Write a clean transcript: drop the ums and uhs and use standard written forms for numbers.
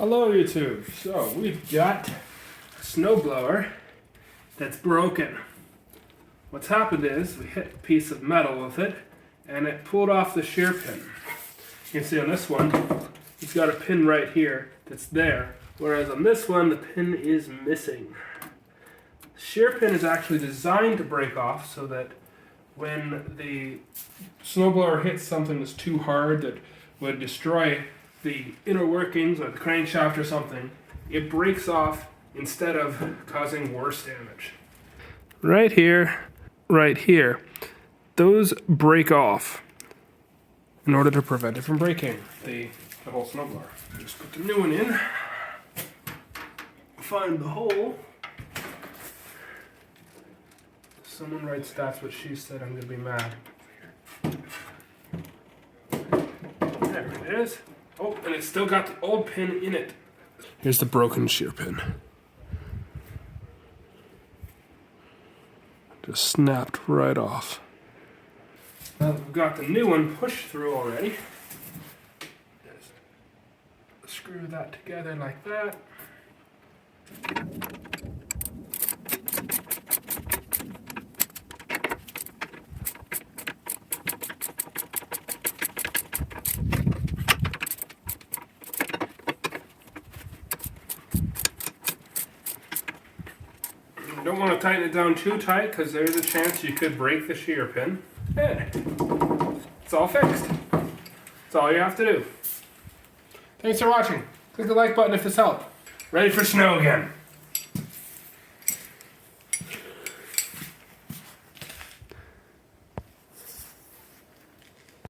Hello YouTube. So we've got a snowblower that's broken. What's happened is we hit a piece of metal with it and it pulled off the shear pin. You can see on this one, it's got a pin right here that's there, whereas on this one the pin is missing. The shear pin is actually designed to break off so that when the snowblower hits something that's too hard that would destroy the inner workings or the crankshaft or something, it breaks off instead of causing worse damage. Right here, those break off in order to prevent it from breaking the whole snowblower. Just put the new one in, find the hole. Someone writes that's what she said, I'm gonna be mad. There it is. Oh, and it's still got the old pin in it. Here's the broken shear pin. Just snapped right off. Now that we've got the new one pushed through already, just screw that together like that. You don't want to tighten it down too tight because there's a chance you could break the shear pin. And it's all fixed. That's all you have to do. Thanks for watching. Click the like button if this helped. Ready for snow again.